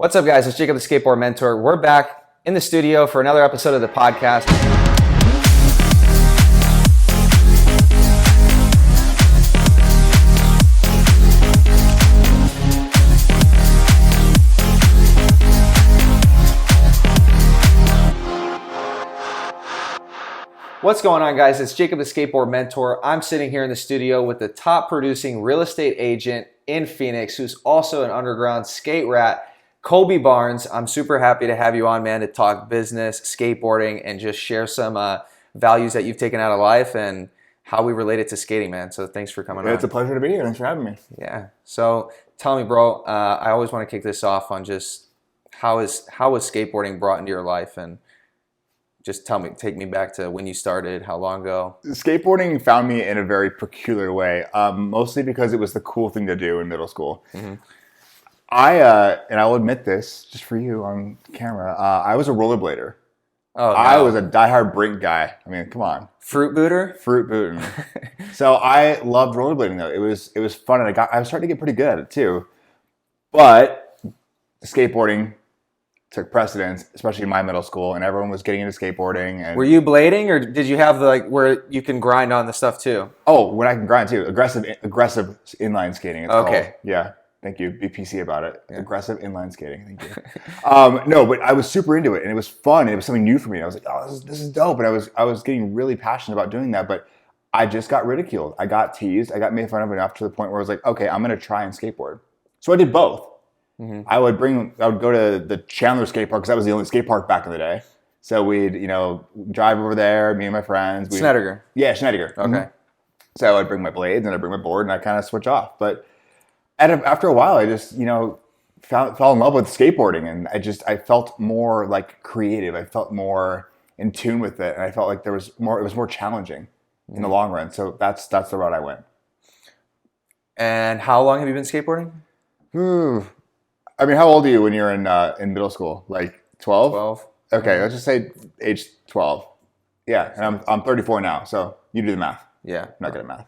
What's up, guys? It's Jacob, the Skateboard Mentor. We're back in the studio for another episode of the podcast. What's going on, guys? It's Jacob, the Skateboard Mentor. I'm sitting here in the studio with the top producing real estate agent in Phoenix, who's also an underground skate rat, Colby Barnes. I'm super happy to have you on, man, to talk business, skateboarding, and just share some values that you've taken out of life and how we relate it to skating, man. So thanks for coming on. It's a pleasure to be here. Thanks for having me. Yeah. So tell me, bro, I always want to kick this off on just how was skateboarding brought into your life, and just take me back to when you started, how long ago? Skateboarding found me in a very peculiar way, mostly because it was the cool thing to do in middle school. Mm-hmm. And I'll admit this, just for you on camera, I was a rollerblader. Oh, no. I was a diehard brink guy. I mean, come on. Fruit booter? Fruit booting. So I loved rollerblading, though. It was fun, and I was starting to get pretty good at it, too. But skateboarding took precedence, especially in my middle school, and everyone was getting into skateboarding. And were you blading, or did you have where you can grind on the stuff too? Oh, when I can grind too, aggressive inline skating. It's called. Yeah, thank you. Be PC about it. Yeah. Aggressive inline skating. Thank you. No, but I was super into it, and it was fun. And it was something new for me. I was like, oh, this is dope. And I was getting really passionate about doing that, but I just got ridiculed. I got teased. I got made fun of enough to the point where I was like, okay, I'm gonna try and skateboard. So I did both. Mm-hmm. I would go to the Chandler skate park because that was the only skate park back in the day. So we'd, drive over there, me and my friends. Snedeker. Yeah, Snedeker. Okay. Mm-hmm. So I'd bring my blades and I'd bring my board and I kind of switch off. But after a while, I just, fell in love with skateboarding, and I felt more like creative. I felt more in tune with it, and I felt like it was more challenging in the long run. So that's the route I went. And how long have you been skateboarding? I mean, how old are you when you're in middle school? Like 12? 12. Okay, let's just say age 12. Yeah, and I'm 34 now, so you do the math. Yeah. I'm not good at math.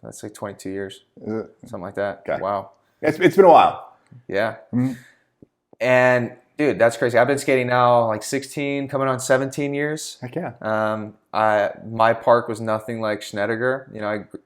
That's like 22 years. Is it? Something like that. Okay. Wow. It's been a while. Yeah. Mm-hmm. And dude, that's crazy. I've been skating now like 16, coming on 17 years. Heck yeah. My park was nothing like Snedeker.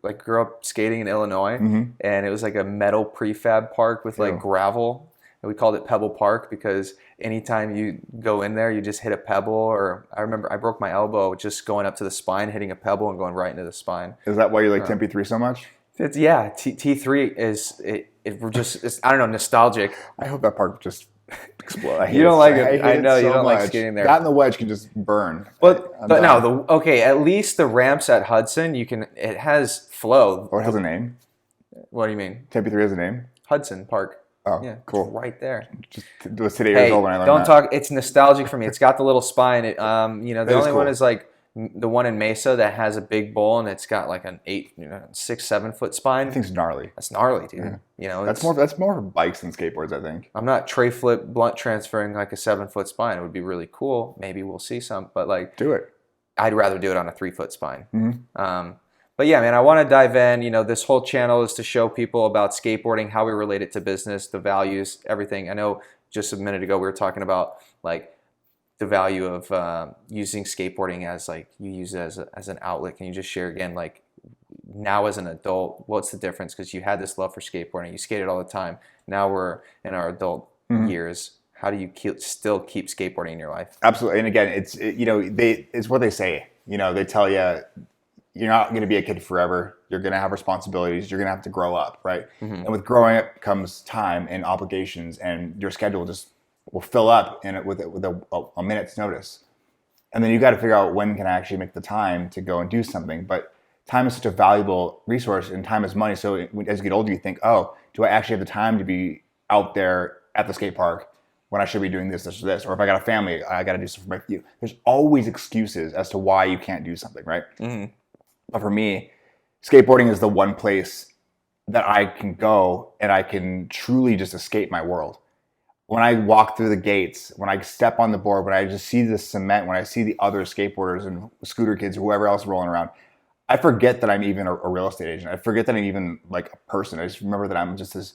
I grew up skating in Illinois, mm-hmm. and it was like a metal prefab park with like gravel. We called it Pebble Park because anytime you go in there, you just hit a pebble. Or I remember I broke my elbow just going up to the spine, hitting a pebble and going right into the spine. Is that why you like Tempe 3 so much? T3 is it's I don't know, nostalgic. I hope that park just explodes. You don't like it. I know you don't like skating there. That and the wedge can just burn. But no, at least the ramps at Hudson, it has flow. Or it has a name. What do you mean? Tempe 3 has a name? Hudson Park. Oh, yeah, cool. Right there. It was today years old when I learned don't that. talk. It's nostalgic for me. It's got the little spine. The only one is like the one in Mesa that has a big bowl, and it's got like an 6, 7 foot spine. I think it's gnarly. That's gnarly, dude. Yeah. That's more for bikes than skateboards, I think. I'm not tray flip blunt transferring like a 7 foot spine. It would be really cool. Maybe we'll see some, but like do it. I'd rather do it on a 3 foot spine. Mm-hmm. But yeah, man, I want to dive in. This whole channel is to show people about skateboarding, how we relate it to business, the values, everything. I know just a minute ago we were talking about like the value of using skateboarding as like you use it as an outlet. Can you just share again, like now as an adult, what's the difference? Because you had this love for skateboarding, you skated all the time. Now we're in our adult years. How do you still keep skateboarding in your life? Absolutely, and again, it's what they say. They tell you, you're not going to be a kid forever. You're going to have responsibilities. You're going to have to grow up, right? Mm-hmm. And with growing up comes time and obligations, and your schedule just will fill up with a minute's notice. And then you got to figure out when can I actually make the time to go and do something. But time is such a valuable resource, and time is money. So as you get older, you think, oh, do I actually have the time to be out there at the skate park when I should be doing this, or this? Or if I got a family, I got to do something for my family. There's always excuses as to why you can't do something, right? Mm-hmm. But for me, skateboarding is the one place that I can go and I can truly just escape my world. When I walk through the gates, when I step on the board, when I just see the cement, when I see the other skateboarders and scooter kids, whoever else rolling around, I forget that I'm even a real estate agent. I forget that I'm even like a person. I just remember that I'm just this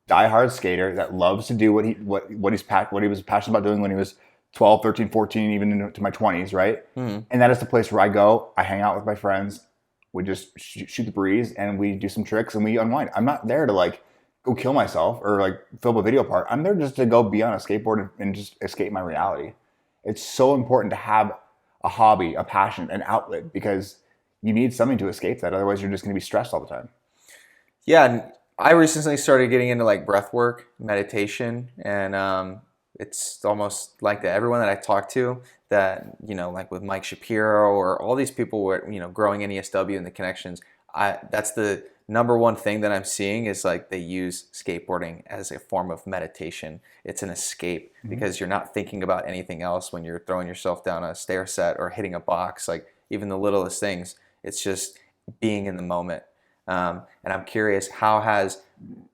diehard skater that loves to do what he was passionate about doing when he was 12, 13, 14, even into my 20s, right? Mm-hmm. And that is the place where I go. I hang out with my friends. We just shoot the breeze and we do some tricks and we unwind. I'm not there to like go kill myself or like film a video part. I'm there just to go be on a skateboard and just escape my reality. It's so important to have a hobby, a passion, an outlet, because you need something to escape that. Otherwise, you're just going to be stressed all the time. Yeah, and I recently started getting into like breath work, meditation, and it's almost like that. Everyone that I talk to, that like with Mike Shapiro or all these people who are growing in ESW and the connections, that's the number one thing that I'm seeing is like they use skateboarding as a form of meditation. It's an escape because you're not thinking about anything else when you're throwing yourself down a stair set or hitting a box. Like even the littlest things, it's just being in the moment. And I'm curious, how has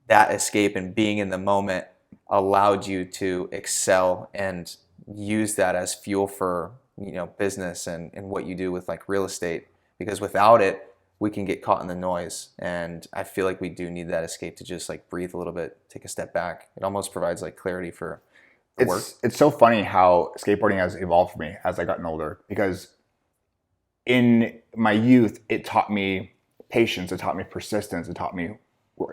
that escape and being in the moment allowed you to excel and use that as fuel for business and what you do with like real estate? Because without it, we can get caught in the noise, and I feel like we do need that escape to just like breathe a little bit, take a step back. It almost provides like clarity for work. It's so funny how skateboarding has evolved for me as I gotten older, because in my youth it taught me patience, it taught me persistence, it taught me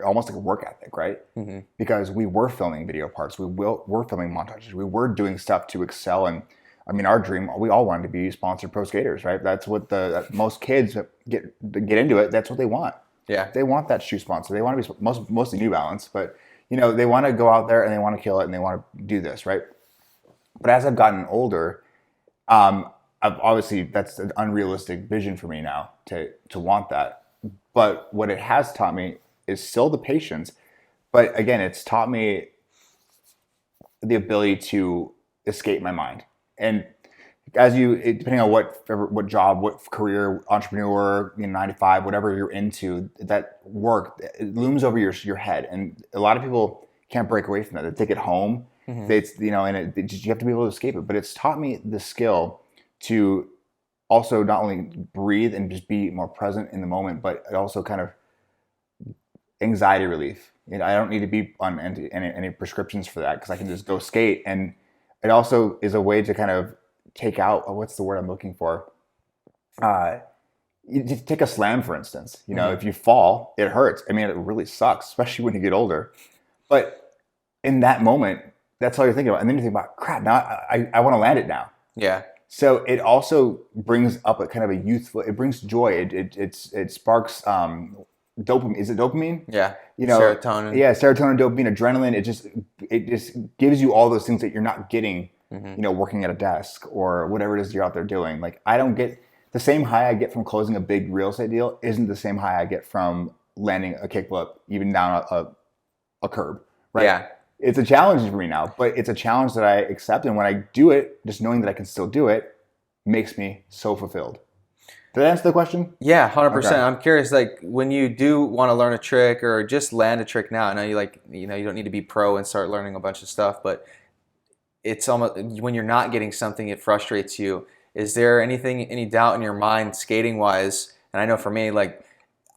almost like a work ethic, right? Mm-hmm. Because we were filming video parts, we were filming montages, we were doing stuff to excel. And I mean, our dream, we all wanted to be sponsored pro skaters, right? That's what most kids get into it. That's what they want. Yeah, they want that shoe sponsor. They want to be mostly New Balance, but they want to go out there and they want to kill it and they want to do this, right? But as I've gotten older, I've obviously that's an unrealistic vision for me now to want that. But what it has taught me is still the patience. But again, it's taught me the ability to escape my mind. And depending on what job, what career, entrepreneur, 9 to 5, whatever you're into, that work, it looms over your head. And a lot of people can't break away from that. They take it home. Mm-hmm. You have to be able to escape it. But it's taught me the skill to also not only breathe and just be more present in the moment, but it also kind of anxiety relief. I don't need to be on any prescriptions for that, because I can just go skate. And it also is a way to kind of take out, what's the word I'm looking for? You take a slam, for instance. If you fall, it hurts. I mean, it really sucks, especially when you get older. But in that moment, that's all you're thinking about. And then you think about, crap, now I want to land it now. Yeah. So it also brings up a kind of a youthful, it brings joy. It sparks dopamine. Is it dopamine? Yeah. Serotonin. Yeah, serotonin, dopamine, adrenaline. It just gives you all those things that you're not getting, working at a desk or whatever it is you're out there doing. Like, I don't get the same high I get from closing a big real estate deal isn't the same high I get from landing a kickflip even down a curb. Right? Yeah. It's a challenge for me now, but it's a challenge that I accept. And when I do it, just knowing that I can still do it makes me so fulfilled. Did that answer the question? Yeah, 100%. Okay. I'm curious, like when you do want to learn a trick or just land a trick now, I know you don't need to be pro and start learning a bunch of stuff, but it's almost when you're not getting something, it frustrates you. Is there any doubt in your mind skating wise? And I know for me, like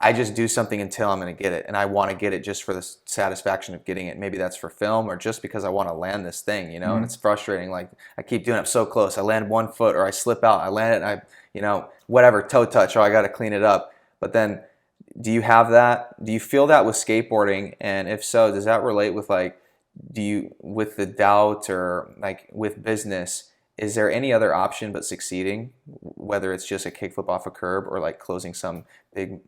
I just do something until I'm going to get it, and I want to get it just for the satisfaction of getting it. Maybe that's for film or just because I want to land this thing, mm-hmm. And it's frustrating. Like I keep doing it, I'm so close. I land 1 foot or I slip out. I land it and whatever, toe touch, or I got to clean it up. But then do you have that? Do you feel that with skateboarding? And if so, does that relate with with the doubt or like with business? Is there any other option but succeeding, whether it's just a kickflip off a curb or like closing some big,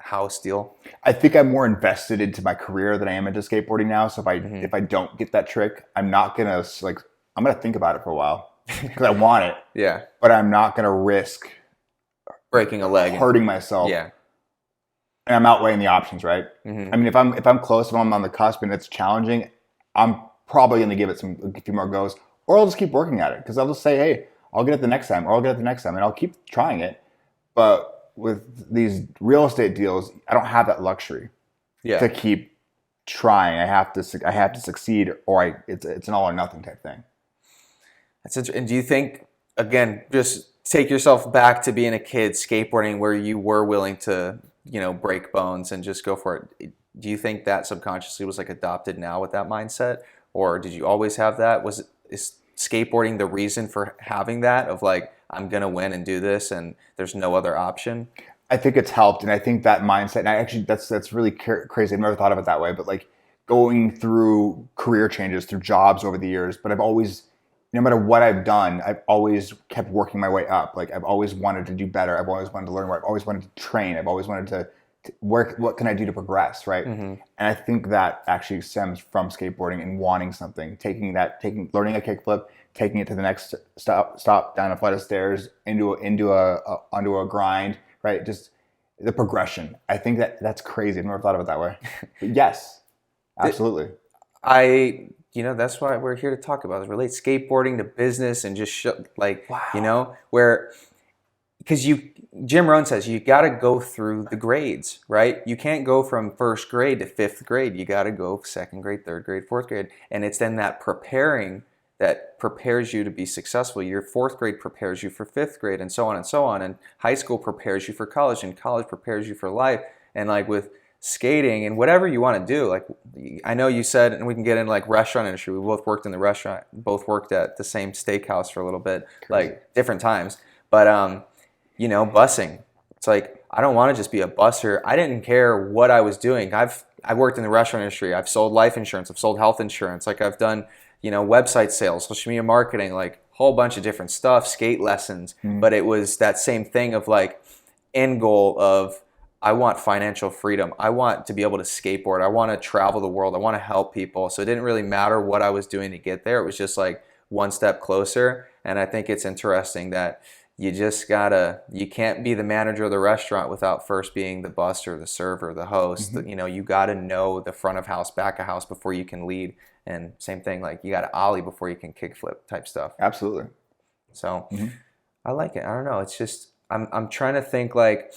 house deal? I think I'm more invested into my career than I am into skateboarding now. So if I don't get that trick, I'm not going to I'm going to think about it for a while because I want it. Yeah. But I'm not going to risk breaking a leg, hurting myself. Yeah. And I'm outweighing the options, right? Mm-hmm. I mean, if I'm close, if I'm on the cusp and it's challenging, I'm probably going to give it a few more goes. Or I'll just keep working at it because I'll just say, hey, I'll get it the next time, or I'll get it the next time, and I'll keep trying it. But with these real estate deals, I don't have that luxury to keep trying. I have to succeed, or it's an all or nothing type thing. That's interesting. And do you think, again, just take yourself back to being a kid skateboarding where you were willing to, break bones and just go for it. do you think that subconsciously was like adopted now with that mindset, or did you always have that? Is skateboarding the reason for having that of like, I'm gonna win and do this, and there's no other option? I think it's helped, and I think that mindset. And I actually, that's really crazy. I've never thought of it that way, but like going through career changes, through jobs over the years. But I've always, no matter what I've done, I've always kept working my way up. Like I've always wanted to do better. I've always wanted to learn more. I've always wanted to train. I've always wanted to work. What can I do to progress, right? And I think that actually stems from skateboarding and wanting something, learning a kickflip, taking it to the next stop down a flight of stairs onto a grind, right? Just the progression. I think that's crazy. I've never thought of it that way. But yes, absolutely. That's why we're here to talk about is relate skateboarding to business and just Wow. where, because Jim Rohn says you got to go through the grades, right? You can't go from first grade to fifth grade. You got to go second grade, third grade, fourth grade. And it's then that preparing that prepares you to be successful. Your fourth grade prepares you for fifth grade, and so on and so on. And high school prepares you for college, and college prepares you for life. And like with skating and whatever you want to do, like I know you said, and we can get into like restaurant industry. We both worked in the restaurant, both worked at the same steakhouse for a little bit, Crazy. like different times. But busing. It's like I don't want to just be a busser. I didn't care what I was doing. I've worked in the restaurant industry. I've sold life insurance. I've sold health insurance. Like I've done website sales, social media marketing, like a whole bunch of different stuff, skate lessons. But it was that same thing of like end goal of I want financial freedom. I want to be able to skateboard. I want to travel the world. I want to help people. So it didn't really matter what I was doing to get there. It was just like one step closer. And I think it's interesting that you can't be the manager of the restaurant without first being the busser, the server, the host. You got to know the front of house, back of house before you can lead. And same thing, like you got to ollie before you can kickflip type stuff. Absolutely. So I like it. I don't know. It's just, I'm trying to think like,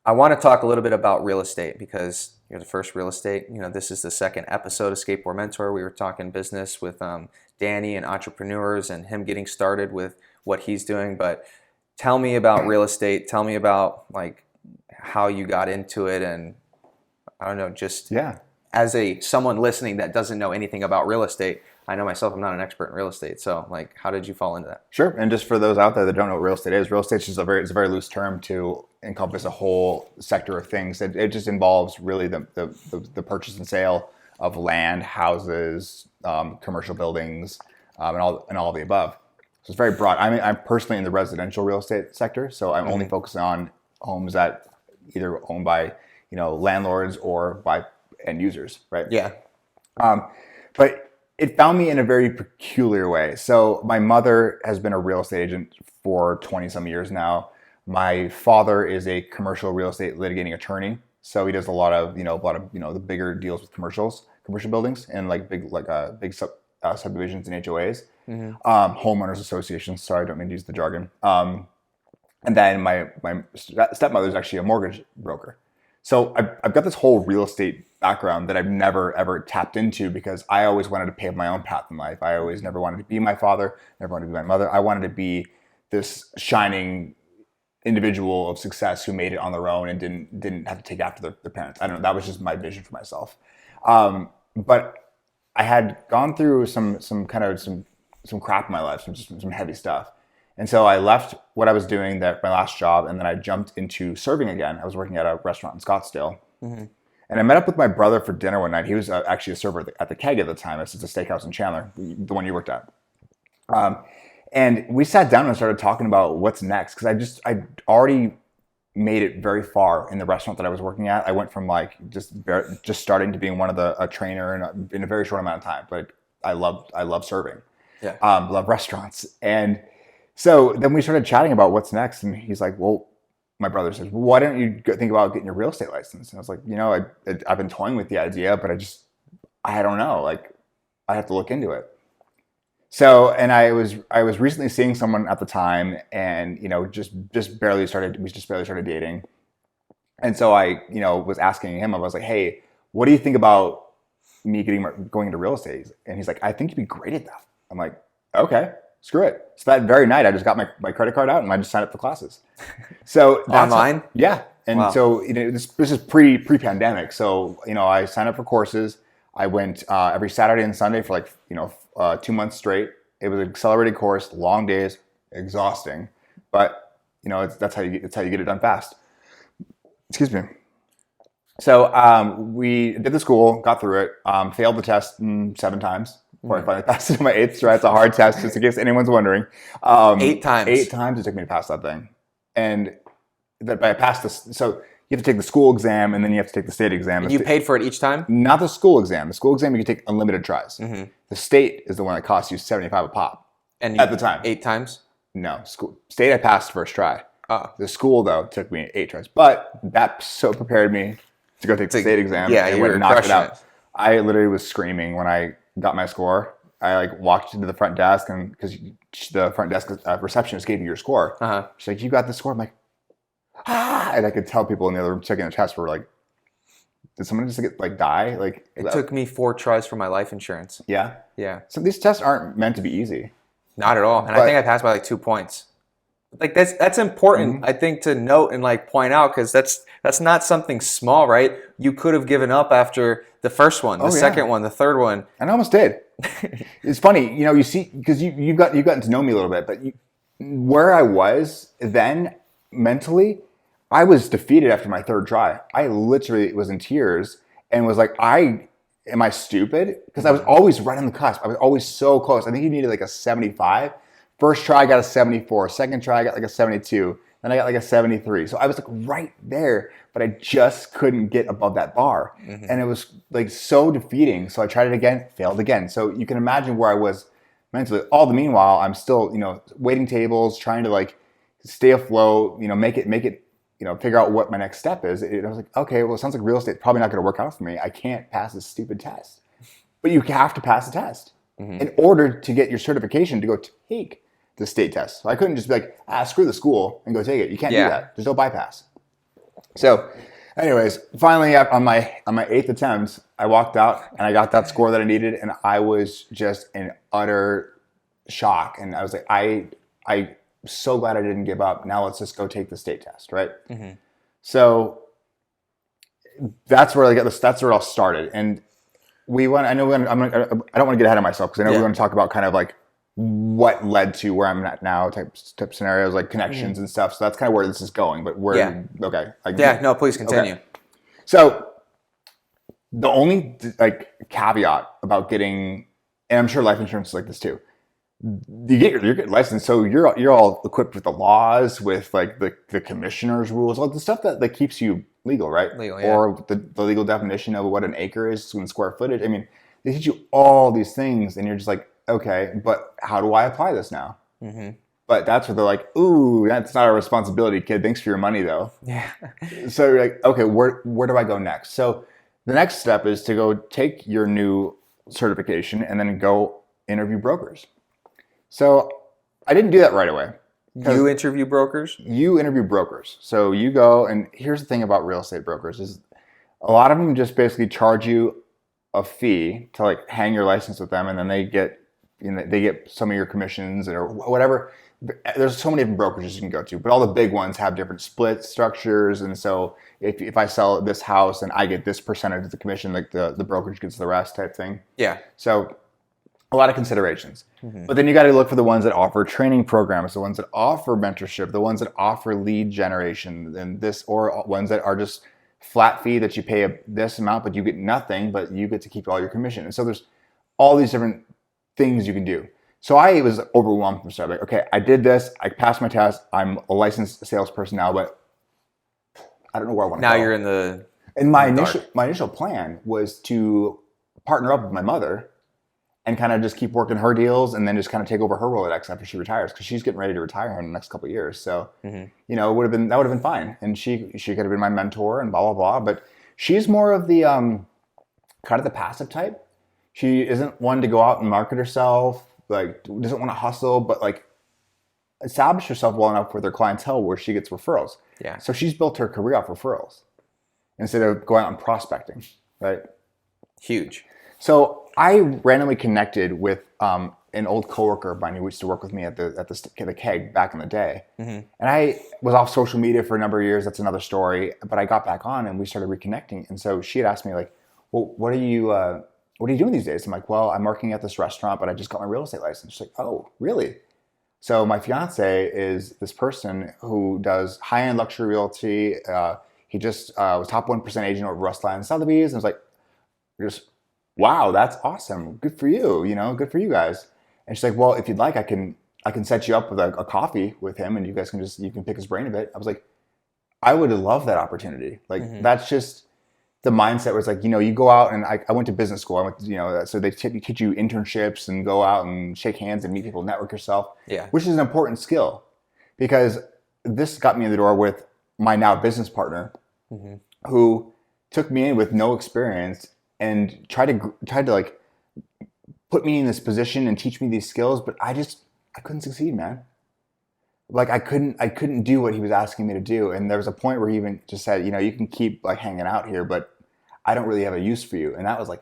I want to talk a little bit about real estate because you're the first real estate. This is the second episode of Skateboard Mentor. We were talking business with Danny and entrepreneurs and him getting started with what he's doing. But tell me about real estate. Tell me about like how you got into it, and I don't know, just as someone listening that doesn't know anything about real estate. I know myself, I'm not an expert in real estate. So like, how did you fall into that? Sure. And just for those out there that don't know what real estate is just it's a very loose term to encompass a whole sector of things. It just involves really the purchase and sale of land, houses, commercial buildings, and all of the above. So it's very broad. I mean, I'm personally in the residential real estate sector, so I'm only focusing on homes that either owned by landlords or by end users, right? Yeah. But it found me in a very peculiar way. So my mother has been a real estate agent for 20 some years now. My father is a commercial real estate litigating attorney. So he does a lot of the bigger deals with commercial buildings and like big subdivisions and HOAs, homeowners associations. Sorry, I don't mean to use the jargon. And then my stepmother is actually a mortgage broker. So I've got this whole real estate background that I've never ever tapped into because I always wanted to pave my own path in life. I always never wanted to be my father, never wanted to be my mother. I wanted to be this shining individual of success who made it on their own and didn't have to take after their parents. I don't know. That was just my vision for myself. But I had gone through some crap in my life, some heavy stuff. And so I left what I was doing, my last job, and then I jumped into serving again. I was working at a restaurant in Scottsdale. And I met up with my brother for dinner one night. He was actually a server at the Keg at the time. It's a steakhouse in Chandler, the one you worked at. And we sat down and started talking about what's next because I already made it very far in the restaurant that I was working at. I went from like just starting to being a trainer in a very short amount of time. But I love serving. Yeah. Love restaurants. And so then we started chatting about what's next, and he's like, well, my brother says, well, why don't you think about getting your real estate license? And I was like, I've been toying with the idea, but I don't know. Like, I have to look into it. So, and I was recently seeing someone at the time, and we just barely started dating. And so I, was asking him, I was like, hey, what do you think about me going into real estate? And he's like, I think you'd be great at that. I'm like, okay. screw it. So that very night, I just got my credit card out and I just signed up for classes. So that's Online? Yeah. And Wow. so, this is pre-pandemic. So, I signed up for courses. I went every Saturday and Sunday for 2 months straight. It was an accelerated course, long days, exhausting, but that's how you get it done fast. Excuse me. So we did the school, got through it, failed the test 7 times before I finally passed it on my 8th try. It's a hard test, just in case anyone's wondering. 8 times. 8 times it took me to pass that thing, and I passed this. So you have to take the school exam, and then you have to take the state exam. And you paid for it each time? Not the school exam. The school exam you can take unlimited tries. The state is the one that costs you $75 a pop. And at the time, 8 times? No, state I passed first try. Oh. The school though took me 8 tries, but that so prepared me to go take the state exam. Yeah, and you were knocked it crushing out. it. I literally was screaming when I got my score. I walked into the front desk, and because the front desk receptionist gave me your score, she's like, "You got the score." I'm like, "Ah!" And I could tell people in the other room taking the test were like, "Did someone just die?" It took me 4 tries for my life insurance. Yeah. Yeah. So these tests aren't meant to be easy. Not at all. And I think I passed by 2 points. That's important, I think, to note and point out, because that's not something small, right? You could have given up after the first one, the second one, the third one. And I almost did. It's funny, you see, because you've gotten to know me a little bit, but where I was then mentally, I was defeated after my 3rd try. I literally was in tears and was like, am I stupid? Because I was always right on the cusp. I was always so close. I think you needed a 75. First try, I got a 74. Second try, I got a 72. Then I got a 73. So I was right there, but I just couldn't get above that bar. And it was so defeating. So I tried it again, failed again. So you can imagine where I was mentally. All the meanwhile, I'm still, waiting tables, trying to stay afloat, make it, figure out what my next step is. I was like, okay, well, it sounds like real estate probably not going to work out for me. I can't pass this stupid test. But you have to pass the test in order to get your certification to go take the state test. So I couldn't just be screw the school and go take it. You can't do that. There's no bypass. So anyways, finally on my 8th attempt, I walked out and I got that score that I needed, and I was just in utter shock. And I was like, I'm so glad I didn't give up. Now let's just go take the state test, right? So that's where that's where it all started. And I don't want to get ahead of myself, because I know we're going to talk about kind of what led to where I'm at now, type scenarios, connections and stuff. So that's kind of where this is going. But okay. No, please continue. Okay. So the only caveat about getting, and I'm sure life insurance is like this too, you get your license, so you're all equipped with the laws, with the commissioner's rules, all the stuff that keeps you legal, right? Legal, yeah. Or the legal definition of what an acre is in square footage. I mean, they teach you all these things, and you're just okay, but how do I apply this now? But that's where they're like, ooh, that's not our responsibility, kid. Thanks for your money, though. Yeah. So you're like, okay, where do I go next? So the next step is to go take your new certification and then go interview brokers. So I didn't do that right away. You interview brokers? You interview brokers. So you go, and here's the thing about real estate brokers is a lot of them just basically charge you a fee to hang your license with them, and then they get some of your commissions or whatever. There's so many different brokerages you can go to, but all the big ones have different split structures. And so if I sell this house and I get this percentage of the commission, the brokerage gets the rest type thing. Yeah. So a lot of considerations. But then you got to look for the ones that offer training programs, the ones that offer mentorship, the ones that offer lead generation, or ones that are just flat fee that you pay this amount, but you get nothing, but you get to keep all your commission. And so there's all these different things you can do. So I was overwhelmed from start. Okay, I did this. I passed my test. I'm a licensed salesperson now, but I don't know where I want to go. Now you're in the. And my initial plan was to partner up with my mother and kind of just keep working her deals, and then just kind of take over her Rolodex after she retires, because she's getting ready to retire in the next couple of years. So that would have been fine, and she could have been my mentor and blah blah blah. But she's more of the kind of the passive type. She isn't one to go out and market herself, doesn't want to hustle, but establish herself well enough with her clientele where she gets referrals. Yeah. So she's built her career off referrals instead of going out and prospecting, right? Huge. So I randomly connected with an old coworker of mine who used to work with me at the keg back in the day. And I was off social media for a number of years. That's another story. But I got back on and we started reconnecting. And so she had asked me like, well, what are you doing these days? I'm like, well, I'm working at this restaurant, but I just got my real estate license. She's like, oh, really? So my fiance is this person who does high-end luxury realty. He just was top 1% agent over Rustline and Sotheby's. And I was like, just, wow, that's awesome. Good for you, good for you guys. And she's like, well, if you'd like, I can set you up with a coffee with him and you guys you can pick his brain a bit. I was like, I would love that opportunity. Like, that's just the mindset where it's like, you go out and I went to business school. I went, so they teach you internships and go out and shake hands and meet people, network yourself, which is an important skill because this got me in the door with my now business partner who took me in with no experience and tried to like put me in this position and teach me these skills, but I couldn't succeed, man. Like I couldn't do what he was asking me to do. And there was a point where he even just said, you can keep like hanging out here, but I don't really have a use for you. And that was like,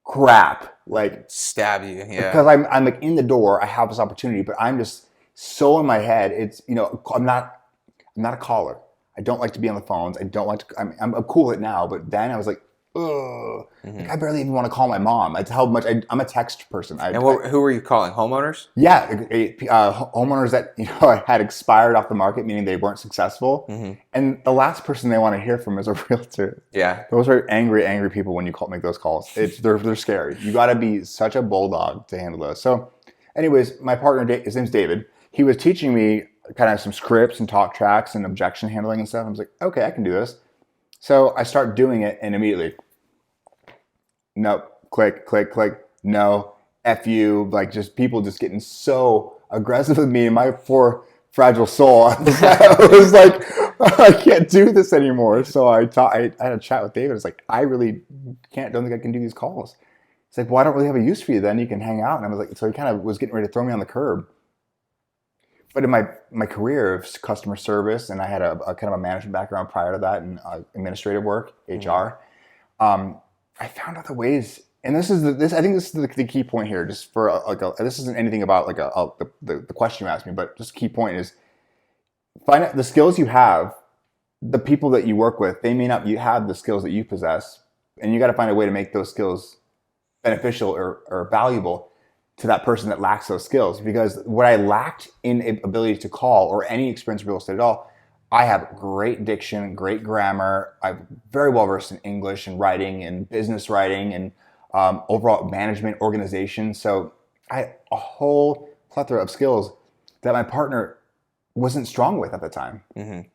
crap, like stab you. Yeah. Because I'm like in the door, I have this opportunity, but I'm just so in my head. It's, I'm not a caller. I don't like to be on the phones. I don't like to, I'm cool with it now, but then I was like, ugh. Like I barely even want to call my mom. That's how much I'm a text person. Who were you calling? Homeowners? Yeah, homeowners that had expired off the market, meaning they weren't successful. And the last person they want to hear from is a realtor. Yeah, those are angry people when you make those calls. They're scary. You got to be such a bulldog to handle those. So, anyways, my partner, his name's David. He was teaching me kind of some scripts and talk tracks and objection handling and stuff. I was like, okay, I can do this. So I start doing it, and immediately, no, click, no, F you, like just people just getting so aggressive with me and my poor fragile soul. I was like, I can't do this anymore. So I had a chat with David. I was like, I really don't think I can do these calls. He's like, well, I don't really have a use for you then. You can hang out. And I was like, so he kind of was getting ready to throw me on the curb. But in my career of customer service, and I had a kind of a management background prior to that and administrative work, HR, I found other ways, and I think this is the key point here. Just for this isn't anything about like the question you asked me, but just key point is find out the skills you have. The people that you work with, they may not have the skills that you possess, and you got to find a way to make those skills beneficial or valuable to that person that lacks those skills. Because what I lacked in ability to call or any experience in real estate at all, I have great diction, great grammar. I'm very well versed in English and writing and business writing and overall management organization. So I had a whole plethora of skills that my partner wasn't strong with at the time. And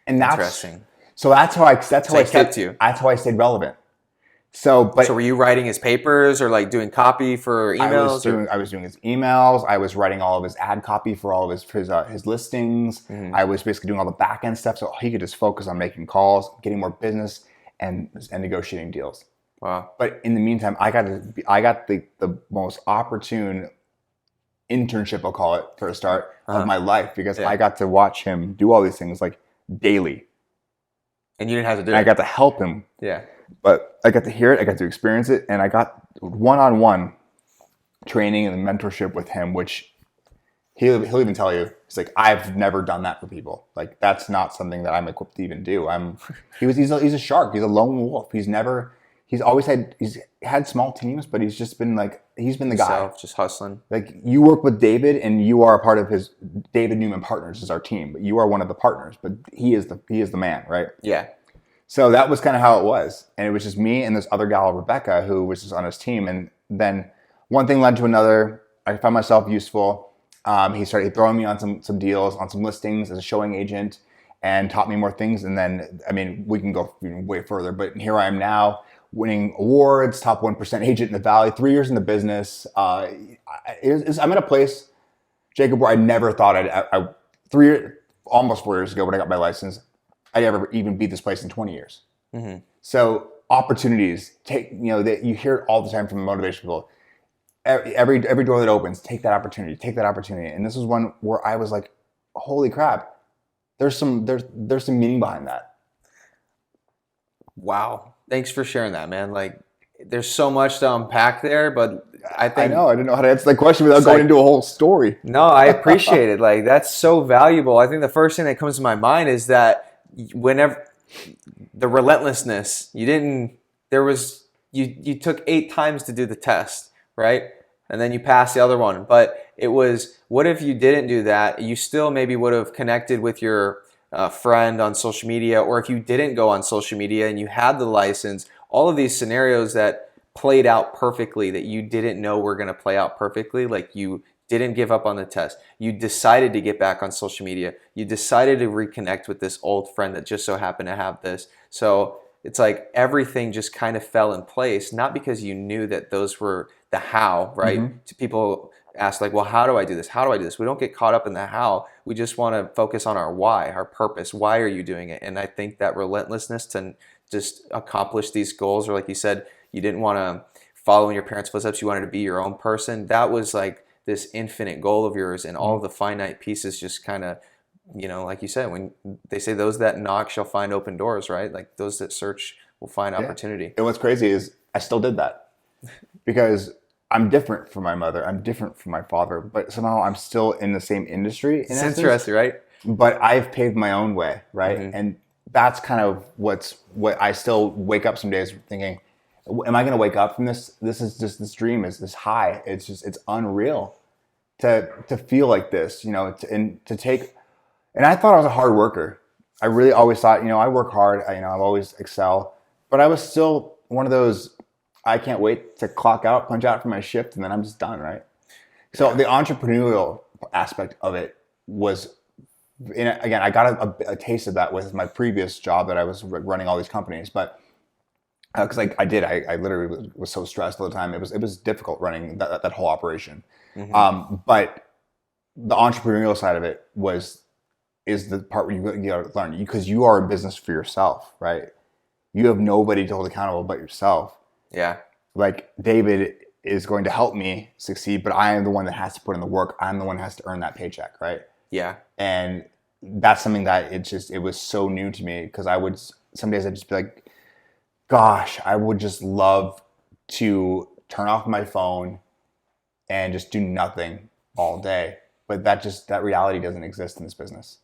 that's interesting. So that's how I stayed relevant. So were you writing his papers or like doing copy for emails? I was doing his emails. I was writing all of his ad copy for all of his listings. I was basically doing all the back end stuff so he could just focus on making calls, getting more business, and negotiating deals. Wow! But in the meantime, I got the most opportune internship, I'll call it, for a start of my life because I got to watch him do all these things like daily. And you didn't have to do it. I got to help him. Yeah. But I got to hear it, I got to experience it, and I got one-on-one training and mentorship with him, which he'll even tell you, he's like, I've never done that for people. Like, that's not something that I'm equipped to even do. He's a shark. He's a lone wolf. He's always had small teams, but he's been the guy. Just hustling. Like, you work with David, and you are a part of his David Newman Partners is our team, but you are one of the partners, but he is the man, right? Yeah. So that was kind of how it was. And it was just me and this other gal, Rebecca, who was just on his team. And then one thing led to another. I found myself useful. He started throwing me on some deals, on some listings as a showing agent, and taught me more things. And then, we can go way further. But here I am now, winning awards, top 1% agent in the Valley, 3 years in the business. I'm at a place, Jacob, where I never thought almost 4 years ago when I got my license, I'd ever even beat this place in 20 years. So opportunities, that you hear it all the time from motivation people. Every door that opens, take that opportunity. And this is one where I was like, holy crap, there's some meaning behind that. Wow. Thanks for sharing that, man. Like, there's so much to unpack there, but I I think know. I didn't know how to answer that question without it's going like, into a whole story. no, I appreciate it. Like that's so valuable. I think the first thing that comes to my mind is that whenever the relentlessness, you didn't, there was, you took 8 times to do the test, right? And then you passed the other one. But it was, what if you didn't do that? You still maybe would have connected with your friend on social media, or if you didn't go on social media and you had the license, all of these scenarios that played out perfectly that you didn't know were going to play out perfectly, like you didn't give up on the test. You decided to get back on social media. You decided to reconnect with this old friend that just so happened to have this. So it's like everything just kind of fell in place, not because you knew that those were the how, right? Mm-hmm. People ask like, well, how do I do this? How do I do this? We don't get caught up in the how. We just want to focus on our why, our purpose. Why are you doing it? And I think that relentlessness to just accomplish these goals, or like you said, you didn't want to follow in your parents' footsteps. You wanted to be your own person. That was like this infinite goal of yours, and all of the finite pieces just kind of, like you said, when they say those that knock shall find open doors, right? Like those that search will find Yeah. opportunity. And what's crazy is I still did that because I'm different from my mother. I'm different from my father, but somehow I'm still in the same industry. It's interesting, right? But I've paved my own way, right? Mm-hmm. And that's kind of what I still wake up some days thinking, am I going to wake up from this? This is just this dream is this high. It's unreal to feel like this, and to take. And I thought I was a hard worker. I really always thought, I work hard. I've always excel, but I was still one of those. I can't wait to clock out, punch out for my shift, and then I'm just done, right? So the entrepreneurial aspect of it was, again, I got a taste of that with my previous job that I was running all these companies, but because I literally was so stressed all the time. It was difficult running that whole operation. Mm-hmm. But the entrepreneurial side of it is the part where you got to learn, because you are in business for yourself, right? You have nobody to hold accountable but yourself. Yeah. Like David is going to help me succeed, but I am the one that has to put in the work. I'm the one that has to earn that paycheck, right? Yeah. And that's something that it was so new to me, because some days I'd just be like, gosh, I would just love to turn off my phone and just do nothing all day. But that reality doesn't exist in this business.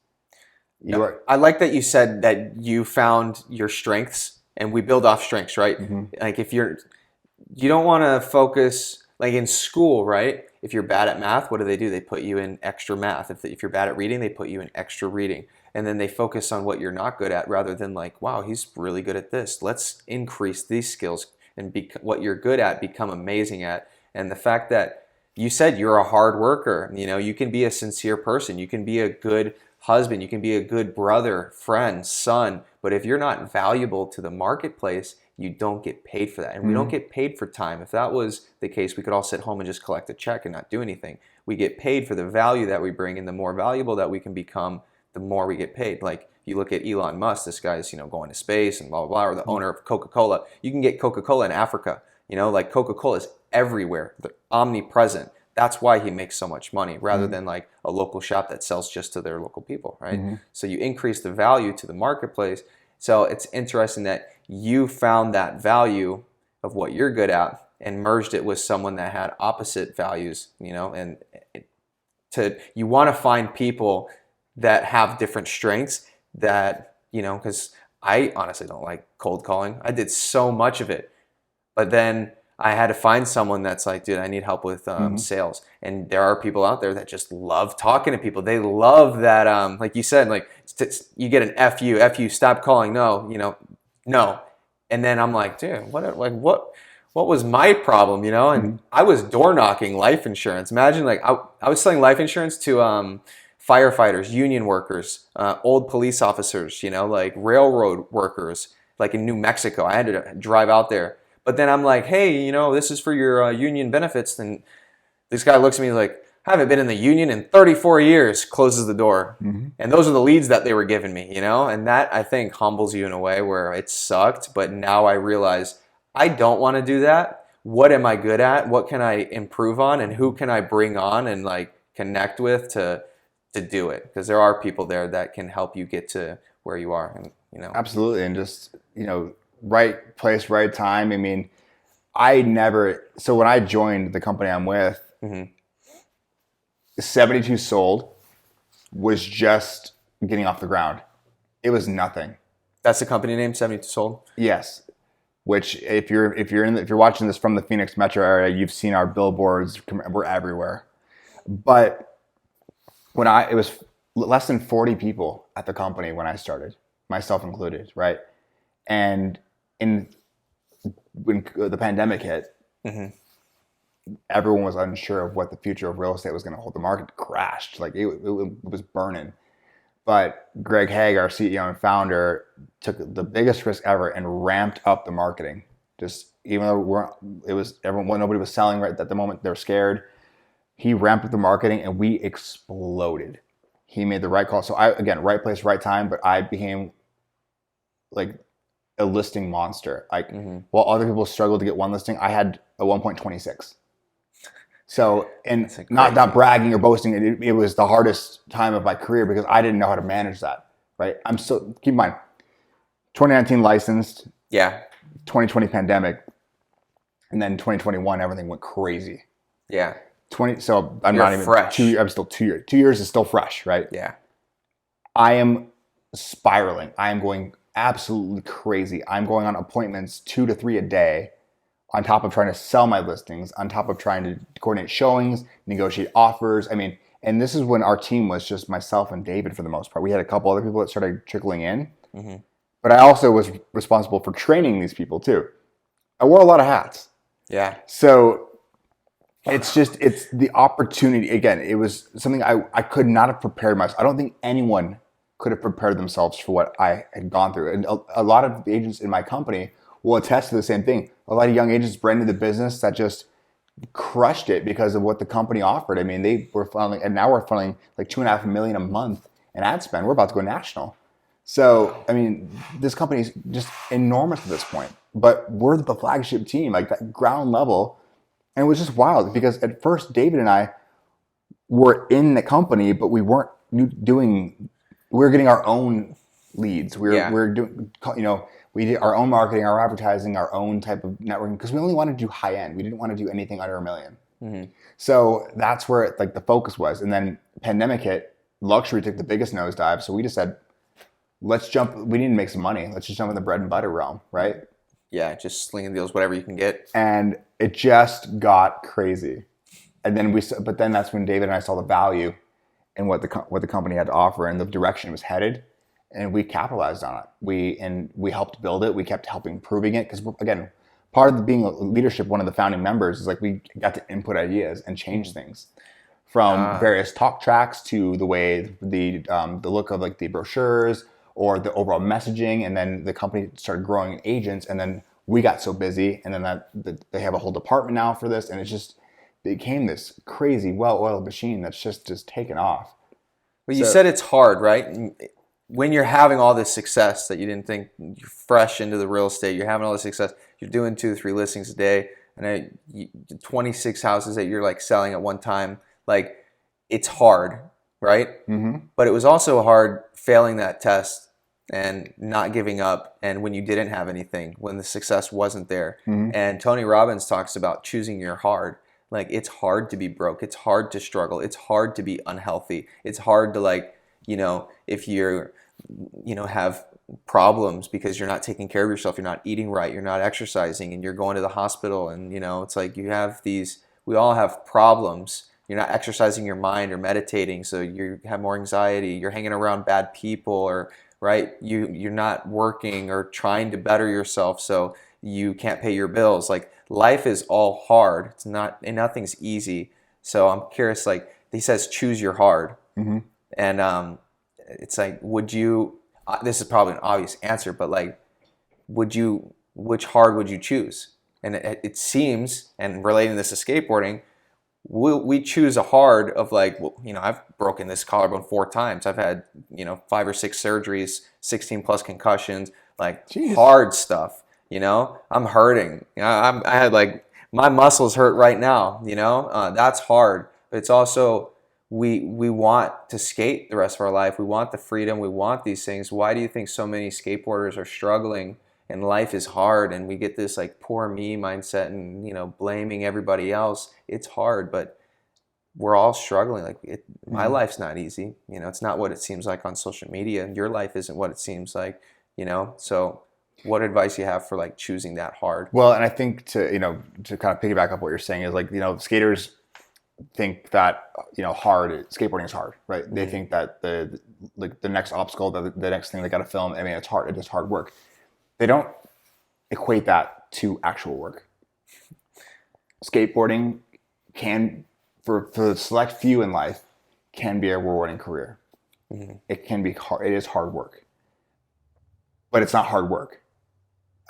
I like that you said that you found your strengths, and we build off strengths, right? Mm-hmm. Like you don't want to focus like in school, right? If you're bad at math, what do? They put you in extra math. If you're bad at reading, they put you in extra reading. And then they focus on what you're not good at rather than like, wow, he's really good at this. Let's increase these skills and what you're good at, become amazing at. And the fact that you said you're a hard worker, you can be a sincere person. You can be a good husband. You can be a good brother, friend, son. But if you're not valuable to the marketplace, you don't get paid for that. And we don't get paid for time. If that was the case, we could all sit home and just collect a check and not do anything. We get paid for the value that we bring, and the more valuable that we can become, the more we get paid. Like you look at Elon Musk, this guy's, going to space and blah, blah, blah, or the owner of Coca-Cola. You can get Coca-Cola in Africa. Like Coca-Cola is everywhere. They're omnipresent. That's why he makes so much money rather than like a local shop that sells just to their local people, right? Mm-hmm. So you increase the value to the marketplace. So it's interesting that you found that value of what you're good at and merged it with someone that had opposite values, and you want to find people that have different strengths that, because I honestly don't like cold calling. I did so much of it, but then I had to find someone that's like, dude, I need help with sales. And there are people out there that just love talking to people. They love that, like you said, like you get an F you, stop calling. No, no. And then I'm like, dude, what was my problem, And I was door knocking life insurance. Imagine like I was selling life insurance to firefighters, union workers, old police officers, like railroad workers, like in New Mexico. I had to drive out there. But then I'm like, hey, this is for your union benefits. And this guy looks at me like, I haven't been in the union in 34 years, closes the door. Mm-hmm. And those are the leads that they were giving me, And that, I think, humbles you in a way where it sucked. But now I realize I don't want to do that. What am I good at? What can I improve on? And who can I bring on and like connect with to do it? Because there are people there that can help you get to where you are. And Absolutely. And just, right place, right time. I mean, So when I joined the company I'm with, 72 sold was just getting off the ground. It was nothing. That's the company name, 72 Sold? Yes. Which if you're watching this from the Phoenix metro area, you've seen our billboards. We're everywhere. But it was less than 40 people at the company when I started, myself included, right? And when the pandemic hit, everyone was unsure of what the future of real estate was going to hold. The market crashed. Like it was burning. But Greg Haig, our CEO and founder, took the biggest risk ever and ramped up the marketing. Just even though nobody was selling right at the moment, they were scared. He ramped up the marketing and we exploded. He made the right call. So right place, right time. But I became like a listing monster. Like while other people struggled to get one listing, I had a 1.26. So, and not bragging or boasting, it was the hardest time of my career because I didn't know how to manage that, right? Keep in mind, 2019 licensed, 2020 pandemic, and then 2021, everything went crazy. Yeah. So I'm not even fresh. I'm still 2 years. 2 years is still fresh, right? Yeah. I am spiraling. I am going absolutely crazy. I'm going on appointments 2 to 3 a day, on top of trying to sell my listings, on top of trying to coordinate showings, negotiate offers. I mean, and this is when our team was just myself and David for the most part. We had a couple other people that started trickling in, but I also was responsible for training these people too. I wore a lot of hats. Yeah. So it's the opportunity. Again, it was something I could not have prepared myself. I don't think anyone could have prepared themselves for what I had gone through. And a lot of the agents in my company will attest to the same thing. A lot of young agents brand new to the business that just crushed it because of what the company offered. I mean, they were funneling, and now we're funneling like $2.5 million a month in ad spend. We're about to go national. So, I mean, this company is just enormous at this point. But we're the flagship team, like that ground level. And it was just wild because at first David and I were in the company, but we weren't we were getting our own leads. We were doing, we did our own marketing, our advertising, our own type of networking because we only wanted to do high end. We didn't want to do anything under $1 million. So that's where the focus was. And then pandemic hit, luxury took the biggest nosedive. So we just said, let's jump. We need to make some money. Let's just jump in the bread and butter realm, right? Yeah, just slinging deals, whatever you can get. And it just got crazy. And then but then that's when David and I saw the value in what the company had to offer and the direction it was headed. And we capitalized on it. We helped build it. We kept helping improving it because, again, part of being a leadership, one of the founding members is we got to input ideas and change things, from various talk tracks to the way the look of the brochures or the overall messaging. And then the company started growing in agents, and then we got so busy, and then they have a whole department now for this, and it just became this crazy, well-oiled machine that's just taken off. Well, you said it's hard, right? When you're having all this success that you didn't think, you're fresh into the real estate, you're having all this success, you're doing 2 to 3 listings a day, and 26 houses that you're selling at one time, it's hard, right? But it was also hard failing that test and not giving up, and when you didn't have anything, when the success wasn't there. And Tony Robbins talks about choosing your hard. It's hard to be broke, it's hard to struggle, it's hard to be unhealthy, it's hard to if you're have problems because you're not taking care of yourself, you're not eating right, you're not exercising, and you're going to the hospital, and it's you have we all have problems. You're not exercising your mind or meditating, so you have more anxiety, you're hanging around bad people, or right, you're not working or trying to better yourself, so you can't pay your bills. Life is all hard. It's not, and nothing's easy. So I'm curious, he says choose your hard. And it's would you, this is probably an obvious answer, but which hard would you choose? And it seems, and relating this to skateboarding, we choose a hard of I've broken this collarbone 4 times. I've had 5 or 6 surgeries, 16 plus concussions, Jeez. Hard stuff. I'm hurting. I had my muscles hurt right now. That's hard. But it's also we want to skate the rest of our life. We want the freedom. We want these things. Why do you think so many skateboarders are struggling and life is hard, and we get this like poor me mindset, and blaming everybody else. It's hard, but we're all struggling. Like my life's not easy. It's not what it seems like on social media. Your life isn't what it seems like. So what advice you have for like choosing that hard? Well, and I think to kind of piggyback up what you're saying is like, skaters think that, skateboarding is hard, right? They think that the next obstacle, the next thing they got to film, I mean, it's hard. It's just hard work. They don't equate that to actual work. Skateboarding can, for the select few in life, can be a rewarding career. It can be hard. It is hard work, but it's not hard work.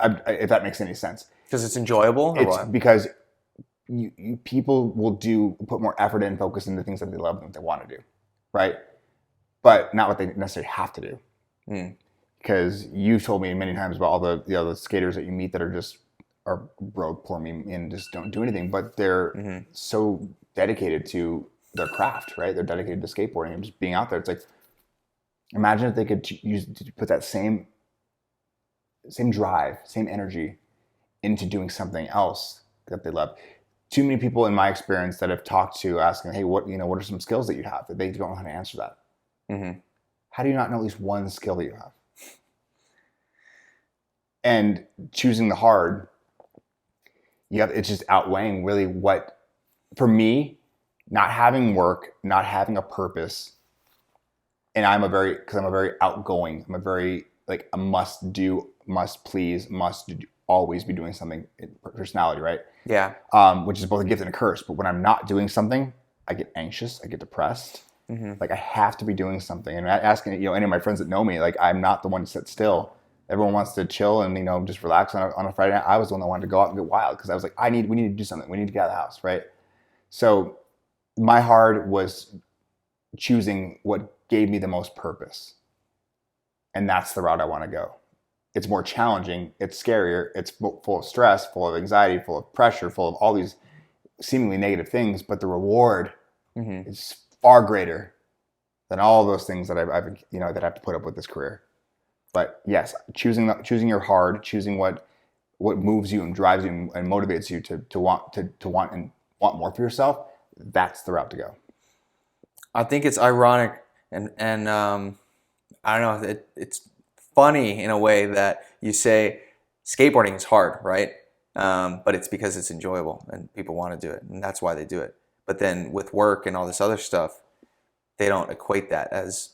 If that makes any sense. Because it's enjoyable? Or It's what? because people will put more effort and focus into things that they love and that they want to do, right? But not what they necessarily have to do. Because you've told me many times about all the skaters that you meet that are broke, poor me, and just don't do anything. But they're so dedicated to their craft, right? They're dedicated to skateboarding and just being out there. It's like, imagine if they could put that same drive, same energy into doing something else that they love. Too many people in my experience that I've talked to asking, hey, what are some skills that you have, that they don't know how to answer that? How do you not know at least one skill that you have? And choosing the hard, it's just outweighing really what, for me, not having work, not having a purpose, and because I'm a very outgoing, I'm a very like a must do, must please, always be doing something personality, right? Yeah. Which is both a gift and a curse. But when I'm not doing something, I get anxious, I get depressed. Like I have to be doing something. And asking, any of my friends that know me, like I'm not the one to sit still. Everyone wants to chill and just relax on a Friday night. I was the one that wanted to go out and get wild because I was like, we need to do something. We need to get out of the house, right? So my hard was choosing what gave me the most purpose. And that's the route I want to go. It's more challenging. It's scarier. It's full of stress, full of anxiety, full of pressure, full of all these seemingly negative things. But the reward is far greater than all those things that I've that I have to put up with this career. But yes, choosing your hard, choosing what moves you and drives you and motivates you to want more for yourself. That's the route to go. I think it's ironic and I don't know, it's funny in a way that you say skateboarding is hard, right? But it's because it's enjoyable and people want to do it, and that's why they do it. But then with work and all this other stuff, they don't equate that as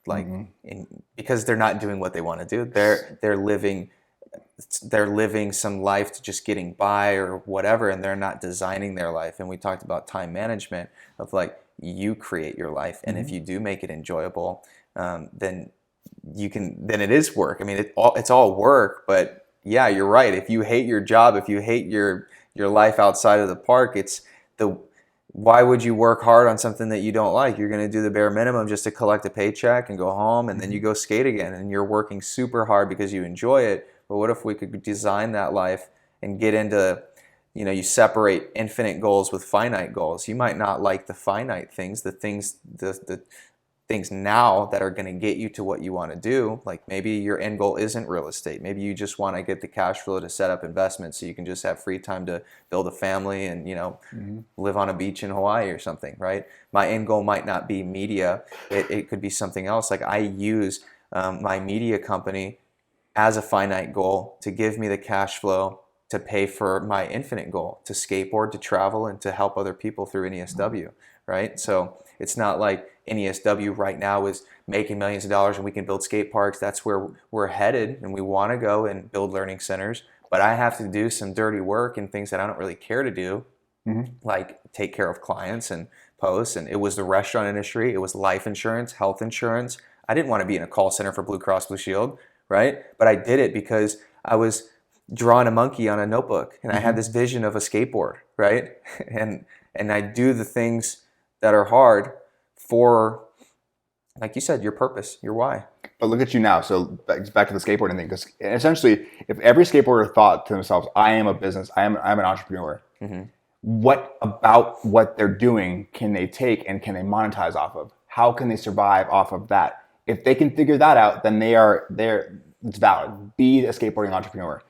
like because they're not doing what they want to do. They're living some life to just getting by or whatever, and they're not designing their life. And we talked about time management of like you create your life, and if you do make it enjoyable, then it is work. I mean, it's all work, but yeah, you're right. If you hate your job, if you hate your life outside of the park, why would you work hard on something that you don't like? You're going to do the bare minimum just to collect a paycheck and go home, and then you go skate again, and you're working super hard because you enjoy it. But what if we could design that life and get into, you separate infinite goals with finite goals. You might not like the finite things, the things now that are going to get you to what you want to do. Like maybe your end goal isn't real estate. Maybe you just want to get the cash flow to set up investments so you can just have free time to build a family and, live on a beach in Hawaii or something, right? My end goal might not be media. It could be something else. Like I use my media company as a finite goal to give me the cash flow to pay for my infinite goal, to skateboard, to travel, and to help other people through NESW, right? So it's not like NESW right now is making millions of dollars and we can build skate parks. That's where we're headed, and we want to go and build learning centers. But I have to do some dirty work and things that I don't really care to do, like take care of clients and posts. And it was the restaurant industry. It was life insurance, health insurance. I didn't want to be in a call center for Blue Cross Blue Shield, right? But I did it because I was drawing a monkey on a notebook, and I had this vision of a skateboard, right? And I do the things that are hard for, like you said, your purpose, your why. But look at you now. So back to the skateboarding thing, because essentially, if every skateboarder thought to themselves, "I am a business, I'm an entrepreneur," what about what they're doing can they take and can they monetize off of? How can they survive off of that? If they can figure that out, then It's valid. Be a skateboarding entrepreneur.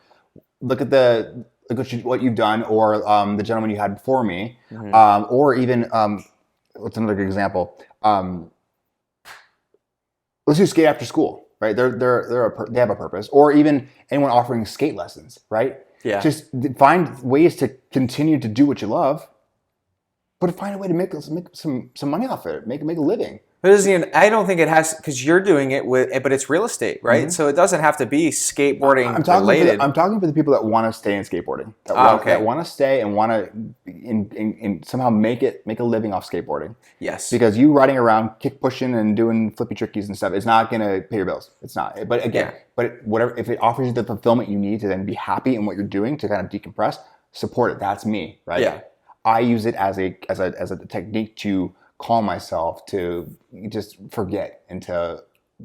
Look at what you've done, or the gentleman you had before me, or even what's another good example? Let's do skate after school, right? They have a purpose, or even anyone offering skate lessons, right? Yeah. Just find ways to continue to do what you love, but find a way to make some money off it, make a living. But I don't think it has, because you're doing it but it's real estate, right? So it doesn't have to be skateboarding related. I'm talking for the people that want to stay in skateboarding, that want to stay and want to somehow make a living off skateboarding. Yes. Because you riding around, kick pushing and doing flippy trickies and stuff, it's not going to pay your bills. It's not. But again, whatever, if it offers you the fulfillment you need to then be happy in what you're doing to kind of decompress, support it. That's me, right? Yeah. I use it as a technique to calm myself, to just forget and to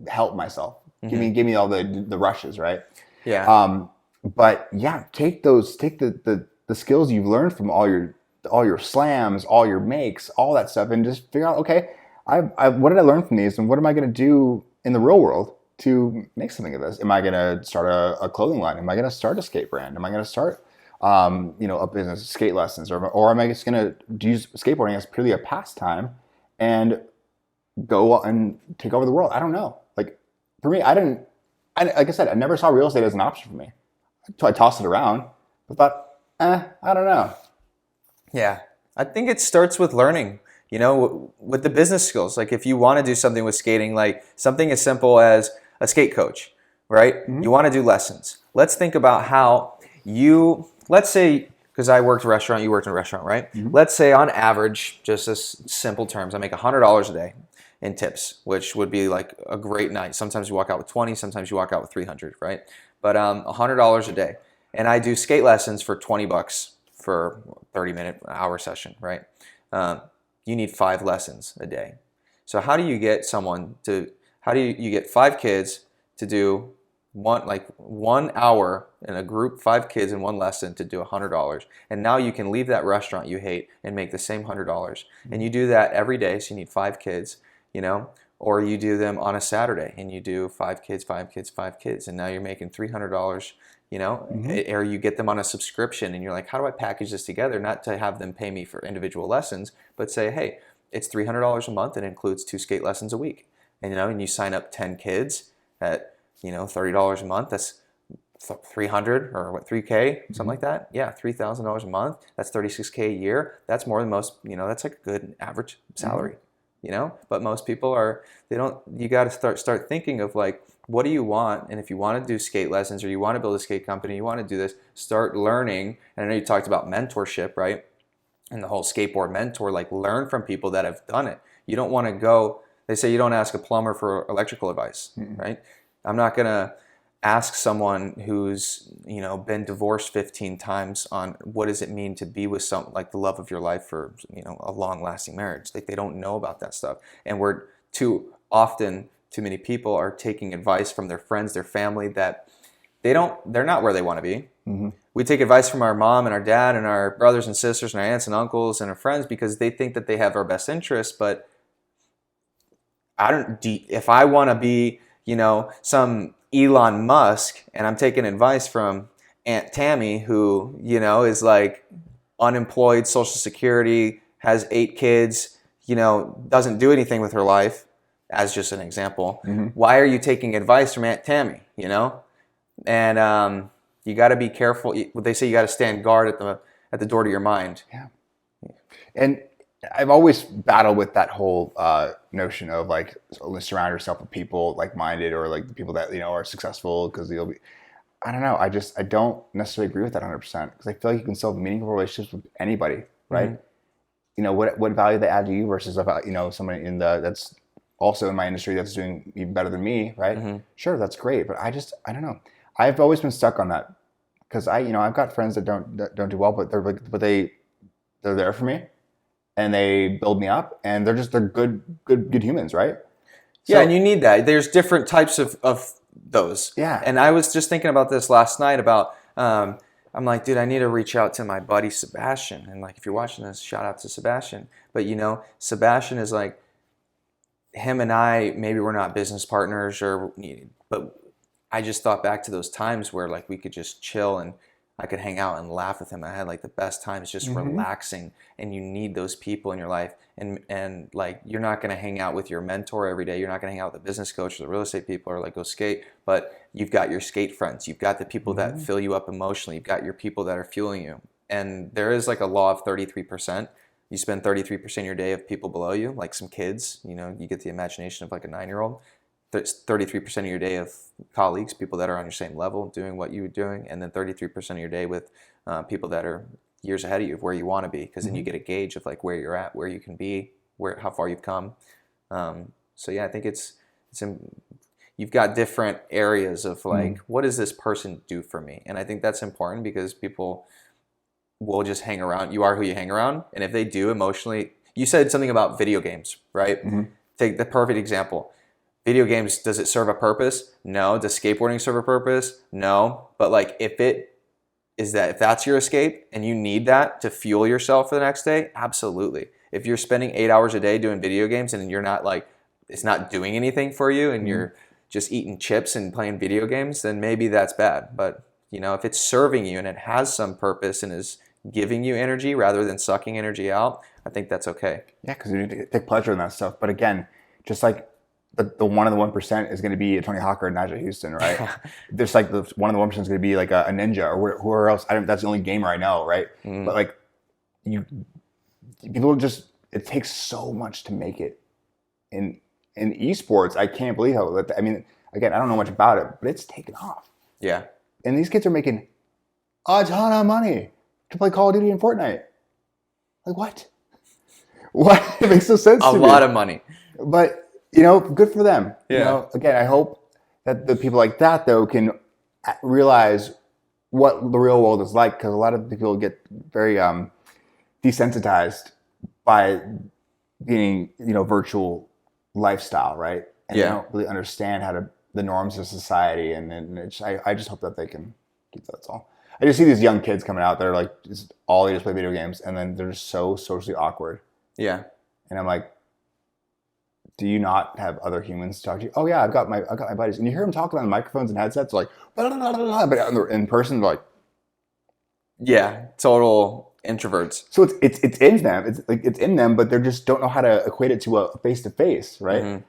help myself. Give me all the rushes, right? Yeah. But yeah, take the skills you've learned from all your slams, all your makes, all that stuff, and just figure out, okay, what did I learn from these, and what am I going to do in the real world to make something of this? Am I going to start a clothing line? Am I going to start a skate brand? Am I going to start a business, skate lessons, or am I just going to use skateboarding as purely a pastime and go and take over the world? I don't know. Like, for me, like I said, I never saw real estate as an option for me. So I tossed it around, but thought, I don't know. Yeah. I think it starts with learning, with the business skills. Like, if you want to do something with skating, like something as simple as a skate coach, right? You want to do lessons. Let's think about how let's say, because I worked in a restaurant, you worked in a restaurant, right? Let's say on average, just as simple terms, I make $100 a day in tips, which would be like a great night. Sometimes you walk out with 20, sometimes you walk out with 300, right? But $100 a day. And I do skate lessons for $20 for 30-minute hour session, right? You need 5 lessons a day. So how do you get 5 kids to do one hour in a group, 5 kids in one lesson to do $100, and now you can leave that restaurant you hate and make the same $100, and you do that every day. So you need 5 kids, or you do them on a Saturday and you do 5 kids, 5 kids, 5 kids, and now you're making $300. Or you get them on a subscription, and you're like, how do I package this together? Not to have them pay me for individual lessons, but say, hey, it's $300 a month. It includes 2 skate lessons a week, and you sign up 10 kids at $30 a month. That's 300 or what, 3K, something like that. Yeah, $3,000 a month. That's $36K a year. That's more than most. That's like a good average salary. But most people you got to start thinking of like, what do you want? And if you want to do skate lessons, or you want to build a skate company, you want to do this, start learning. And I know you talked about mentorship, right? And the whole skateboard mentor, like, learn from people that have done it. You don't want to go, they say you don't ask a plumber for electrical advice, right? I'm not going to ask someone who's, been divorced 15 times on what does it mean to be with the love of your life for, a long-lasting marriage. Like, they don't know about that stuff. And too many people are taking advice from their friends, their family, that they're not where they want to be. We take advice from our mom and our dad and our brothers and sisters and our aunts and uncles and our friends because they think that they have our best interests. But if I want to be, some Elon Musk, and I'm taking advice from Aunt Tammy, who, is like unemployed, Social Security, has 8 kids, doesn't do anything with her life, as just an example. Why are you taking advice from Aunt Tammy, And you got to be careful. They say you got to stand guard at the door to your mind. Yeah. And I've always battled with that whole notion of like, surround yourself with people like-minded, or like the people that are successful, because you'll be. I don't know. I don't necessarily agree with that 100%, because I feel like you can still have meaningful relationships with anybody, right? What value they add to you versus about somebody that's also in my industry that's doing even better than me, right? Sure, that's great, but I don't know. I've always been stuck on that, because I've got friends that don't do well, but they're there for me. And they build me up, and they're good humans, right? Yeah, and you need that. There's different types of those. Yeah. And I was just thinking about this last night about, I'm like, dude, I need to reach out to my buddy Sebastian. And like, if you're watching this, shout out to Sebastian. But Sebastian is like, him and I, maybe we're not business partners, but I just thought back to those times where like we could just chill and I could hang out and laugh with him. I had like the best times just relaxing, and you need those people in your life. And like you're not going to hang out with your mentor every day. You're not going to hang out with the business coach or the real estate people or like go skate, but you've got your skate friends. You've got the people that fill you up emotionally. You've got your people that are fueling you. And there is like a law of 33%. You spend 33% of your day of people below you, like some kids, you know, you get the imagination of like a 9-year-old. 33% of your day of colleagues, people that are on your same level doing what you're doing, and then 33% of your day with people that are years ahead of you of where you want to be, because then you get a gauge of like where you're at, where you can be, how far you've come. So yeah, I think you've got different areas of like, what does this person do for me? And I think that's important because people will just hang around. You are who you hang around. And if they do emotionally, you said something about video games, right? Take the perfect example. Video games, does it serve a purpose? No. Does skateboarding serve a purpose? No. But like if that's your escape and you need that to fuel yourself for the next day, absolutely. If you're spending 8 hours a day doing video games and you're not like, it's not doing anything for you and you're just eating chips and playing video games, then maybe that's bad. But you know, if it's serving you and it has some purpose and is giving you energy rather than sucking energy out, I think that's okay. Yeah, because you need to take pleasure in that stuff. But again, just like the 1 in the 1% is going to be a Tony Hawk or a Nigel Houston, right? Just like the 1 in the 1% is going to be like a ninja or whoever else. That's the only gamer I know, right? But like people just, it takes so much to make it in esports. I can't believe how. I mean, again, I don't know much about it, but it's taken off. Yeah. And these kids are making a ton of money to play Call of Duty and Fortnite. Like what? What? It makes no sense to me. A lot of money. But you know, good for them. Yeah. You know, again, I hope that the people like that, though, can realize what the real world is like, because a lot of people get very desensitized by being, you know, virtual lifestyle, right? And they don't really understand the norms of society. And I just hope that they can keep that. That's all. I just see these young kids coming out that are like, they just play video games, and then they're just so socially awkward. Yeah. And I'm like, do you not have other humans to talk to you? Oh yeah, I've got my buddies, and you hear them talking on microphones and headsets, like, blah, blah, blah, blah, but in person, like, yeah, total introverts. So it's in them. It's in them, but they just don't know how to equate it to a face to face, right?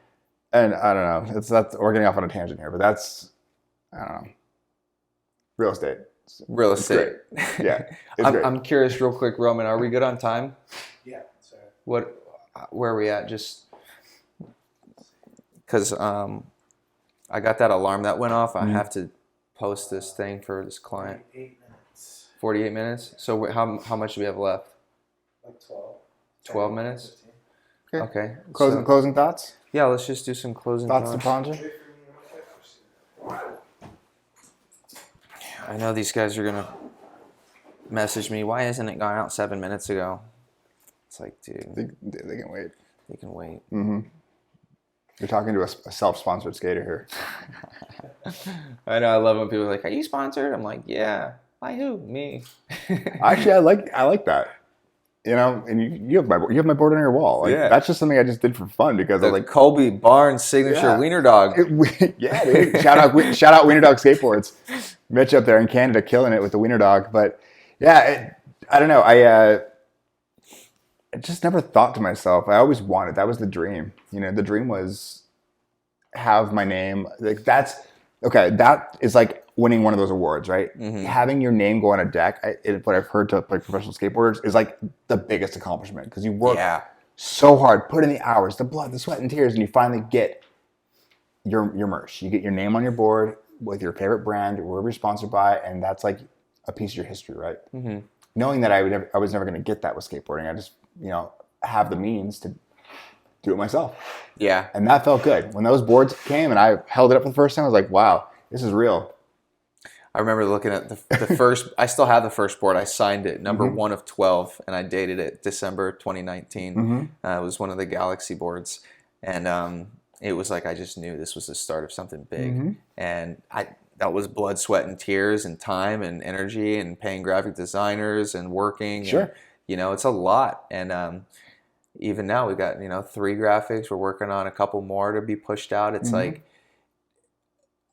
And I don't know. We're getting off on a tangent here, but that's, I don't know. Real estate. Real estate. Yeah. I'm curious, real quick, Roman. Are we good on time? Yeah. Sorry. Where are we at? Just. Because I got that alarm that went off. I have to post this thing for this client. 48 minutes. 48 minutes? So how much do we have left? Like 12. 12 minutes? 15. Okay. Closing thoughts? Yeah, let's just do some closing thoughts. thoughts. To ponder? I know these guys are going to message me. Why isn't it gone out 7 minutes ago? It's like, dude. They can wait. They can wait. You're talking to a self-sponsored skater here. I know. I love when people are like, "Are you sponsored?" I'm like, "Yeah." By who? Me. Actually, I like that. You know, and you have my board on your wall. Like, that's just something I just did for fun because I was like, Colby Barnes signature wiener dog. Yeah, dude. Shout out Wiener Dog Skateboards. Mitch up there in Canada killing it with the wiener dog. But yeah, I don't know. I just never thought to myself. I always wanted. That was the dream. You know, the dream was have my name. Like that is like winning one of those awards, right? Having your name go on a deck. What I've heard to like professional skateboarders is like the biggest accomplishment because you work so hard, put in the hours, the blood, the sweat, and tears, and you finally get your merch. You get your name on your board with your favorite brand, wherever you're sponsored by, and that's like a piece of your history, right? Knowing that I was never going to get that with skateboarding, I just have the means to do it myself. Yeah. And that felt good. When those boards came and I held it up for the first time, I was like, wow, this is real. I remember looking at the first, I still have the first board. I signed it, number 1 of 12, and I dated it December 2019. It was one of the Galaxy boards. And it was like, I just knew this was the start of something big. And that was blood, sweat, and tears and time and energy and paying graphic designers and working. Sure. And, it's a lot. And even now we've got, 3 graphics. We're working on a couple more to be pushed out. It's like,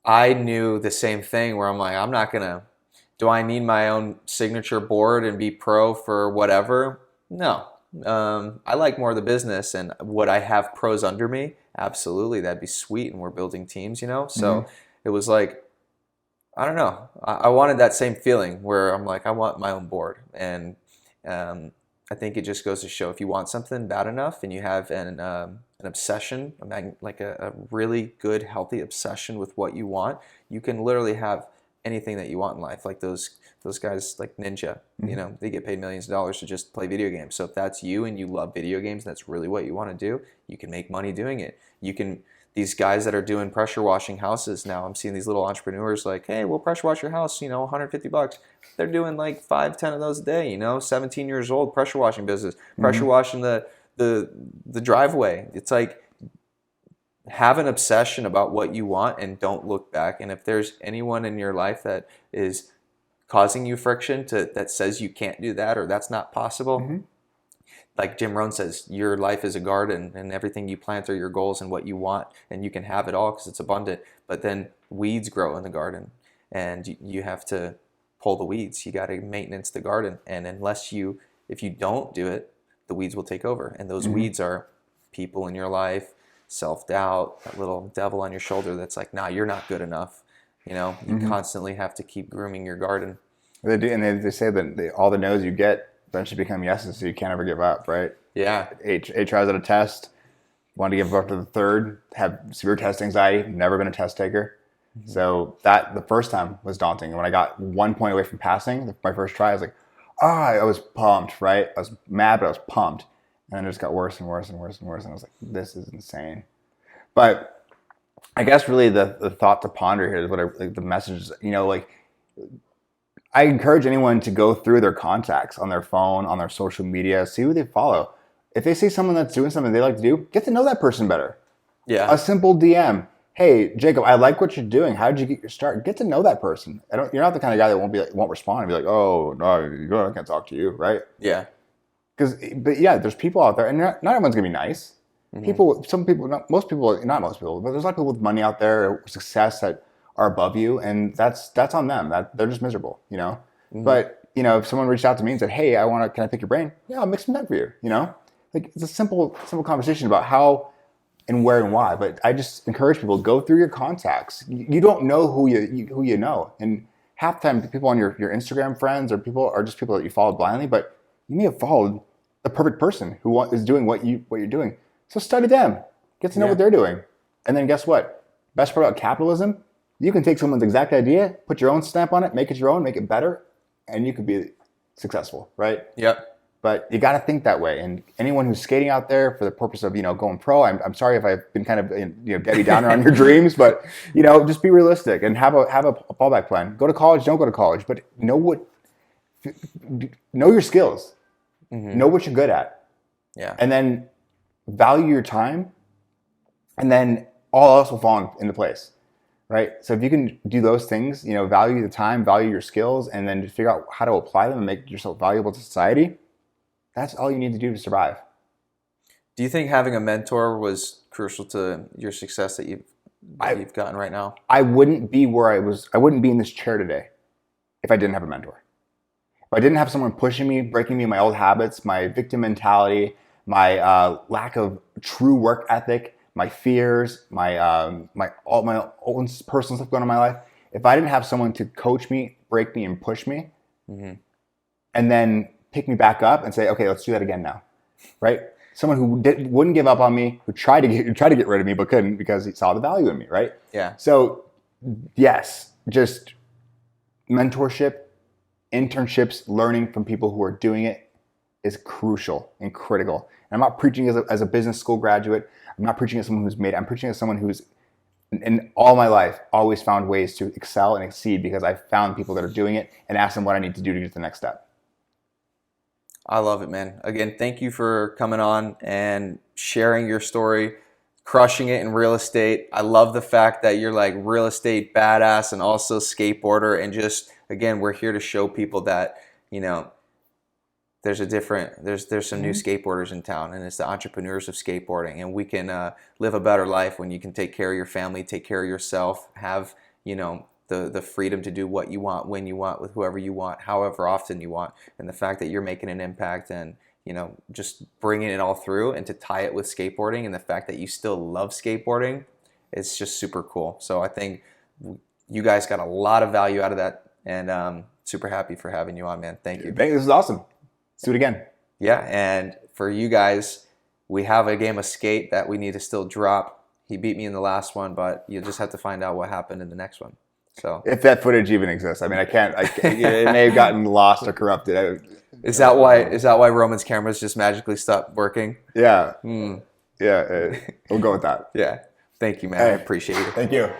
I knew the same thing where I'm like, I'm not gonna. Do I need my own signature board and be pro for whatever? No. I like more of the business, and would I have pros under me? Absolutely, that'd be sweet. And we're building teams, you know. So it was like, I don't know. I wanted that same feeling where I'm like, I want my own board, and I think it just goes to show if you want something bad enough and you have an obsession, like a really good, healthy obsession with what you want, you can literally have anything that you want in life. Like those guys like Ninja, you know, they get paid millions of dollars to just play video games. So if that's you and you love video games, that's really what you want to do, you can make money doing it. You can, these guys that are doing pressure washing houses now, I'm seeing these little entrepreneurs like, hey, we'll pressure wash your house, you know, $150. They're doing like 5-10 of those a day, you know, 17 years old, pressure washing business, pressure washing the driveway. It's like, have an obsession about what you want and don't look back. And if there's anyone in your life that is causing you friction that says you can't do that or that's not possible, like Jim Rohn says, your life is a garden and everything you plant are your goals and what you want, and you can have it all because it's abundant. But then weeds grow in the garden and you have to pull the weeds. You got to maintenance the garden. And if you don't do it, the weeds will take over. And those weeds are people in your life, self-doubt, that little devil on your shoulder that's like, nah, you're not good enough. You know, you constantly have to keep grooming your garden. They do, and they say that all the no's you get eventually become yeses, so you can't ever give up, right? Yeah. 8 tries at a test, wanted to give up to the third, had severe test anxiety, never been a test taker. So that the first time was daunting. And when I got 1 point away from passing, my first try, I was like, I was pumped, right? I was mad, but I was pumped. And then it just got worse and worse and worse and worse. And I was like, this is insane. But I guess really the thought to ponder here is like the message is, you know, like I encourage anyone to go through their contacts on their phone, on their social media, see who they follow. If they see someone that's doing something they like to do, get to know that person better. Yeah. A simple DM. Hey, Jacob, I like what you're doing. How did you get your start? Get to know that person. You're not the kind of guy that won't respond and be like, oh, no, I can't talk to you, right? Yeah. But yeah, there's people out there, and not everyone's gonna be nice. Most people, not most people, but there's a lot of people with money out there, success that are above you, and that's on them. That they're just miserable, you know. But you know, if someone reached out to me and said, "Hey, can I pick your brain?" Yeah, I'll mix some that for you. You know, like it's a simple conversation about how and where and why. But I just encourage people to go through your contacts. You don't know who you know, and half the time, people on your Instagram friends or people are just people that you followed blindly, but you may have followed the perfect person who is doing what you're doing. So study them, get to know what they're doing, and then guess what? Best part about capitalism, you can take someone's exact idea, put your own stamp on it, make it your own, make it better, and you could be successful, right? Yep. But you got to think that way. And anyone who's skating out there for the purpose of going pro, I'm sorry if I've been kind of Debbie Downer on your dreams, but just be realistic and have a fallback plan. Go to college, don't go to college, but know your skills, know what you're good at, and then value your time, and then all else will fall into place, right? So if you can do those things, value the time, value your skills, and then just figure out how to apply them and make yourself valuable to society, that's all you need to do to survive. Do you think having a mentor was crucial to your success that you've gotten right now? I wouldn't be where I was. I wouldn't be in this chair today if I didn't have a mentor. If I didn't have someone pushing me, breaking me, my old habits, my victim mentality, my lack of true work ethic, my fears, my own personal stuff going on in my life. If I didn't have someone to coach me, break me, and push me, and then pick me back up and say, okay, let's do that again now, right? Someone who wouldn't give up on me, who tried to get rid of me but couldn't because he saw the value in me, right? Yeah. So yes, just mentorship, internships, learning from people who are doing it is crucial and critical. And I'm not preaching as a business school graduate. I'm not preaching as someone who's made it. I'm preaching as someone who's in all my life always found ways to excel and exceed because I found people that are doing it and asked them what I need to do to get to the next step. I love it, man. Again, thank you for coming on and sharing your story, crushing it in real estate. I love the fact that you're like real estate badass and also skateboarder. And just, again, we're here to show people that, there's some new skateboarders in town, and it's the entrepreneurs of skateboarding. And we can live a better life when you can take care of your family, take care of yourself, have you know, the freedom to do what you want, when you want, with whoever you want, however often you want, and the fact that you're making an impact and, you know, just bringing it all through, and to tie it with skateboarding and the fact that you still love skateboarding, it's just super cool. So I think you guys got a lot of value out of that, and super happy for having you on, man. Thank you. This is awesome. Let's do it again. Yeah, and for you guys, we have a game of skate that we need to still drop. He beat me in the last one, but you'll just have to find out what happened in the next one. So if that footage even exists, I mean, I can't. It may have gotten lost or corrupted. Is that why Roman's cameras just magically stopped working? Yeah. Yeah. We'll go with that. Yeah. Thank you, man. I appreciate it. Thank you.